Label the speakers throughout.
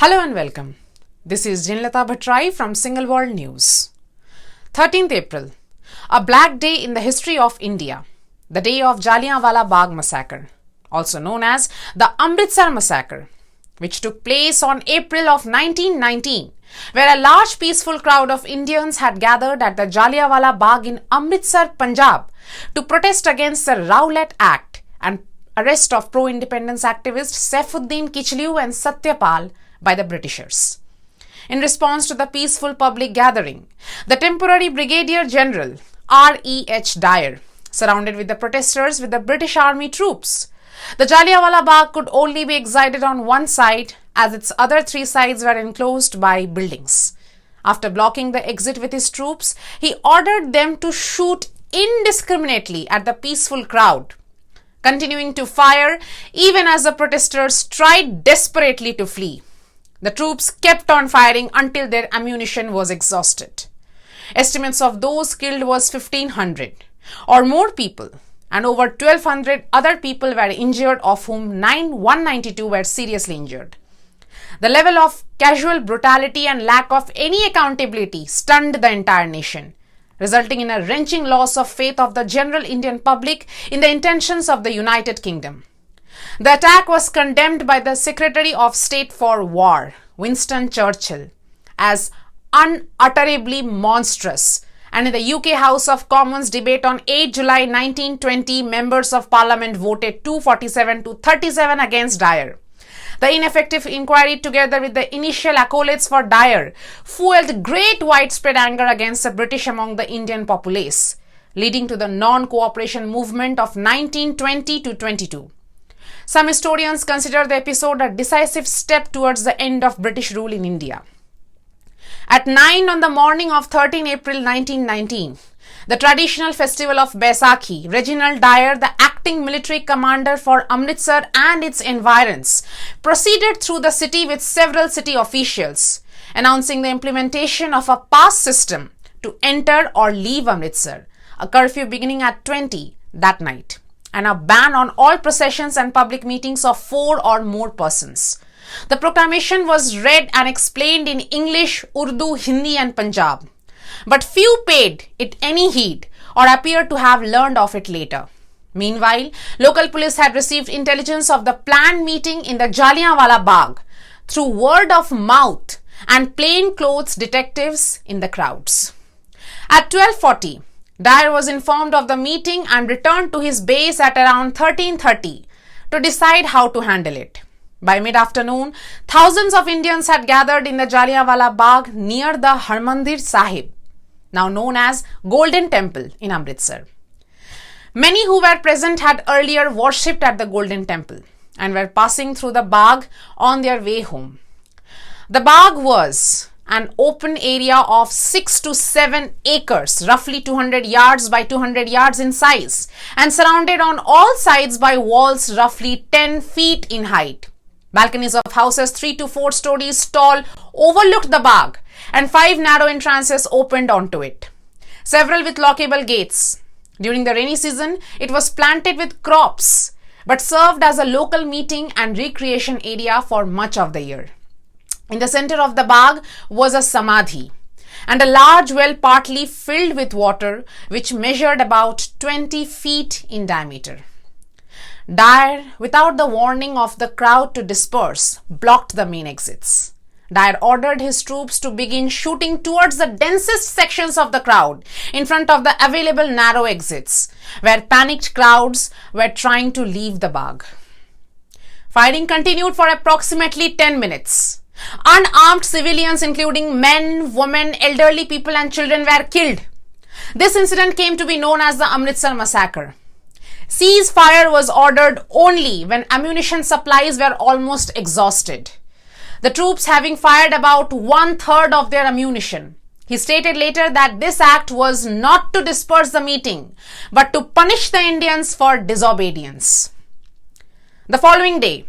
Speaker 1: Hello and welcome. This is Jallianwala from singleworldnews. 13th April, a black day in the history of India, the day of Jallianwala Bagh Massacre, also known as the Amritsar Massacre, which took place on April of 1919, where a large peaceful crowd of Indians had gathered at the Jallianwala Bagh in Amritsar, Punjab, to protest against the Rowlatt Act and arrest of pro-independence activists Saifuddin Kitchlew and Satyapal by the Britishers. In response to the peaceful public gathering, the temporary Brigadier General Dyer surrounded with the protesters with the British Army troops. The Jallianwala Bagh could only be exited on one side as its other three sides were enclosed by buildings. After blocking the exit with his troops, he ordered them to shoot indiscriminately at the peaceful crowd, continuing to fire even as the protesters tried desperately to flee. The troops kept on firing until their ammunition was exhausted. Estimates of those killed was 1,500 or more people, and over 1,200 other people were injured, of whom 192 were seriously injured. The level of casual brutality and lack of any accountability stunned the entire nation, resulting in a wrenching loss of faith of the general Indian public in the intentions of the United Kingdom. The attack was condemned by the Secretary of State for War, Winston Churchill, as unutterably monstrous, and in the UK House of Commons debate on 8 July 1920, members of Parliament voted 247 to 37 against Dyer. The ineffective inquiry, together with the initial accolades for Dyer, fueled great widespread anger against the British among the Indian populace, leading to the non-cooperation movement of 1920 to 22. Some historians consider the episode a decisive step towards the end of British rule in India. At 9 on the morning of 13 April 1919, the traditional festival of Baisakhi, Reginald Dyer, the acting military commander for Amritsar and its environs, proceeded through the city with several city officials, announcing the implementation of a pass system to enter or leave Amritsar, a curfew beginning at 20 that night, and a ban on all processions and public meetings of 4 or more persons. The proclamation was read and explained in English, Urdu, Hindi and Punjab, but few paid it any heed or appeared to have learned of it later. Meanwhile, local police had received intelligence of the planned meeting in the Jallianwala Bagh through word of mouth and plainclothes detectives in the crowds. At 12:40, Dyer was informed of the meeting and returned to his base at around 13:30 to decide how to handle it. By mid-afternoon, thousands of Indians had gathered in the Jallianwala Bagh near the Harmandir Sahib, now known as Golden Temple in Amritsar. Many who were present had earlier worshipped at the Golden Temple and were passing through the Bagh on their way home. The Bagh was an open area of 6 to 7 acres, roughly 200 yards by 200 yards in size, and surrounded on all sides by walls roughly 10 feet in height. Balconies of houses 3 to 4 stories tall overlooked the Bagh, and 5 narrow entrances opened onto it, several with lockable gates. During the rainy season, it was planted with crops, but served as a local meeting and recreation area for much of the year. In the center of the Bagh was a samadhi and a large well partly filled with water, which measured about 20 feet in diameter. Dyer, without the warning of the crowd to disperse, blocked the main exits. Dyer ordered his troops to begin shooting towards the densest sections of the crowd in front of the available narrow exits, where panicked crowds were trying to leave the Bagh. Firing continued for approximately 10 minutes. Unarmed civilians, including men, women, elderly people and children, were killed. This incident came to be known as the Amritsar Massacre. Ceasefire was ordered only when ammunition supplies were almost exhausted, the troops having fired about 1/3 of their ammunition. He stated later that this act was not to disperse the meeting, but to punish the Indians for disobedience. The following day,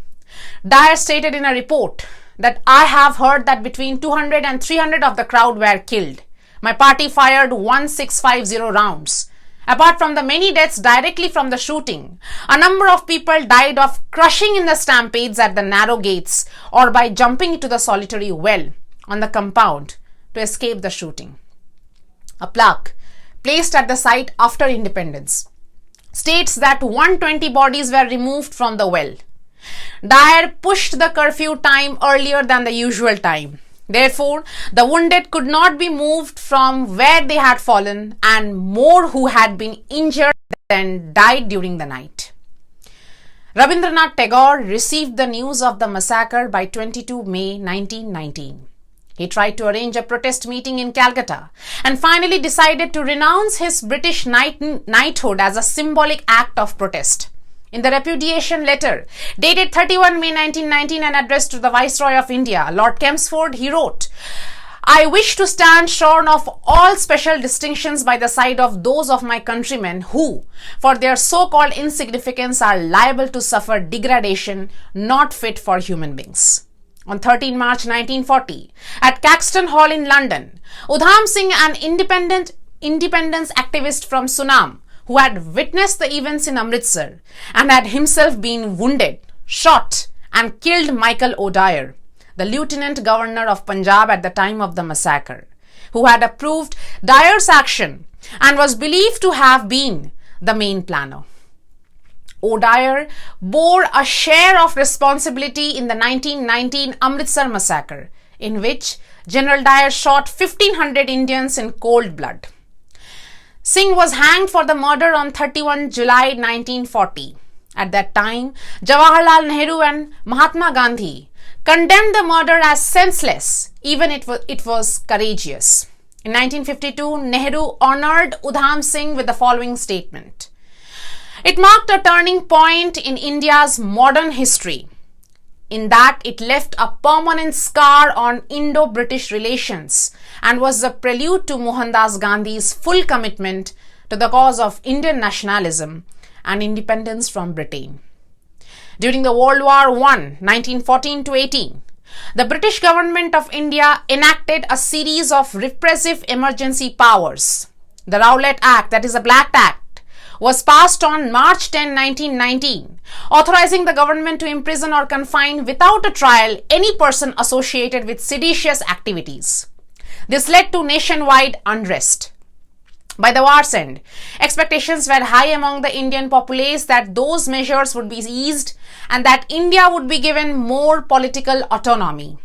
Speaker 1: Dyer stated in a report that I have heard that between 200 and 300 of the crowd were killed. My party fired 1650 rounds. Apart from the many deaths directly from the shooting, a number of people died of crushing in the stampedes at the narrow gates or by jumping into the solitary well on the compound to escape the shooting. A plaque placed at the site after independence states that 120 bodies were removed from the well. Dyer pushed the curfew time earlier than the usual time. Therefore, the wounded could not be moved from where they had fallen, and more who had been injured than died during the night. Rabindranath Tagore received the news of the massacre by 22 May 1919. He tried to arrange a protest meeting in Calcutta and finally decided to renounce his British knighthood as a symbolic act of protest. In the repudiation letter, dated 31 May 1919 and addressed to the Viceroy of India, Lord Chelmsford, he wrote, "I wish to stand shorn of all special distinctions by the side of those of my countrymen who, for their so-called insignificance, are liable to suffer degradation not fit for human beings." On 13 March 1940, at Caxton Hall in London, Udham Singh, an independence activist from Sunam, who had witnessed the events in Amritsar and had himself been wounded, shot and killed Michael Dyer, the Lieutenant Governor of Punjab at the time of the massacre, who had approved Dyer's action and was believed to have been the main planner. Dyer bore a share of responsibility in the 1919 Amritsar massacre, in which General Dyer shot 1,500 Indians in cold blood. Singh was hanged for the murder on 31 July 1940. At that time, Jawaharlal, Nehru and Mahatma Gandhi condemned the murder as senseless, even it was courageous. In 1952, Nehru honored Udham Singh with the following statement. It marked a turning point in India's modern history, in that it left a permanent scar on Indo-British relations and was the prelude to Mohandas Gandhi's full commitment to the cause of Indian nationalism and independence from Britain. During the World War I, 1914-18, the British government of India enacted a series of repressive emergency powers. The Rowlatt Act, that is a Black Act, was passed on March 10, 1919, authorizing the government to imprison or confine without a trial any person associated with seditious activities. This led to nationwide unrest. By the war's end, expectations were high among the Indian populace that those measures would be eased and that India would be given more political autonomy.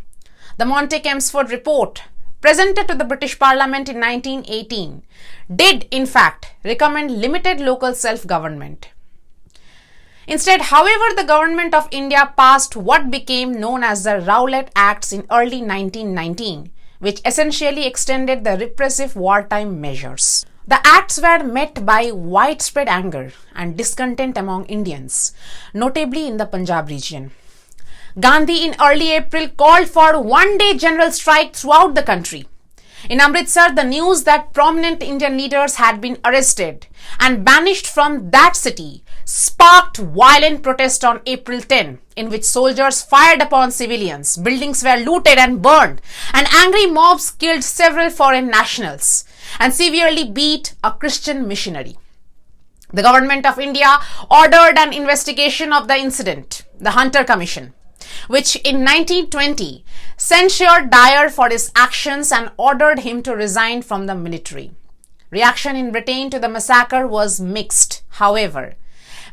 Speaker 1: The Monte Chelmsford report, presented to the British Parliament in 1918, did in fact recommend limited local self-government. Instead, however, the government of India passed what became known as the Rowlatt Acts in early 1919, which essentially extended the repressive wartime measures. The acts were met by widespread anger and discontent among Indians, notably in the Punjab region. Gandhi in early April called for one-day general strike throughout the country. In Amritsar, the news that prominent Indian leaders had been arrested and banished from that city sparked violent protest on April 10, in which soldiers fired upon civilians, buildings were looted and burned, and angry mobs killed several foreign nationals and severely beat a Christian missionary. The government of India ordered an investigation of the incident, the Hunter Commission, which in 1920 censured Dyer for his actions and ordered him to resign from the military. Reaction in Britain to the massacre was mixed, however.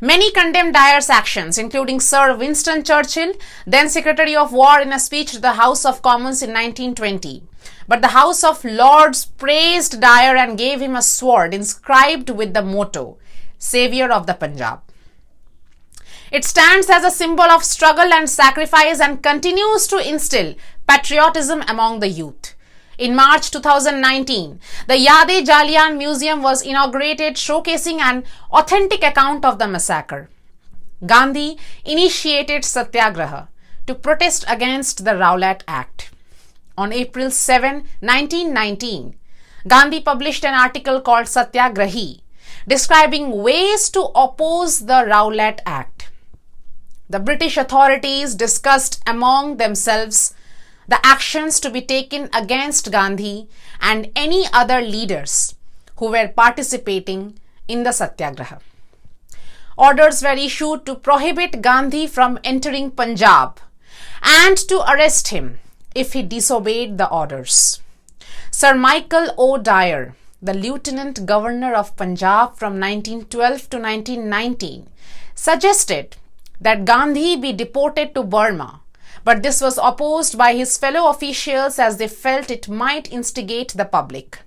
Speaker 1: Many condemned Dyer's actions, including Sir Winston Churchill, then Secretary of War, in a speech to the House of Commons in 1920. But the House of Lords praised Dyer and gave him a sword inscribed with the motto, "Saviour of the Punjab." It stands as a symbol of struggle and sacrifice and continues to instill patriotism among the youth. In March 2019, the Yad-e-Jallian Museum was inaugurated, showcasing an authentic account of the massacre. Gandhi initiated Satyagraha to protest against the Rowlatt Act. On April 7, 1919, Gandhi published an article called Satyagrahi, describing ways to oppose the Rowlatt Act. The British authorities discussed among themselves the actions to be taken against Gandhi and any other leaders who were participating in the Satyagraha. Orders were issued to prohibit Gandhi from entering Punjab and to arrest him if he disobeyed the orders. Sir Michael O. Dyer, the Lieutenant Governor of Punjab from 1912 to 1919, suggested that Gandhi be deported to Burma, but this was opposed by his fellow officials as they felt it might instigate the public.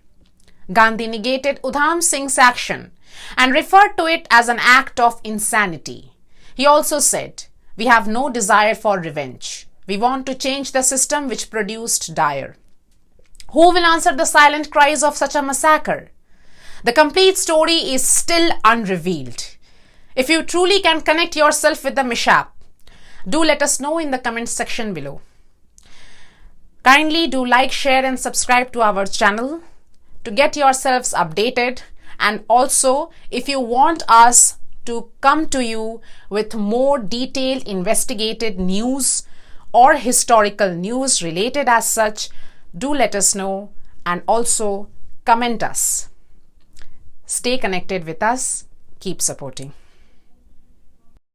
Speaker 1: Gandhi negated Udham Singh's action and referred to it as an act of insanity. He also said, "We have no desire for revenge. We want to change the system which produced Dyer." Who will answer the silent cries of such a massacre? The complete story is still unrevealed. If you truly can connect yourself with the mishap, do let us know in the comment section below. Kindly do like, share and subscribe to our channel to get yourselves updated, and also if you want us to come to you with more detailed investigated news or historical news related as such, do let us know and also comment us. Stay connected with us. Keep supporting.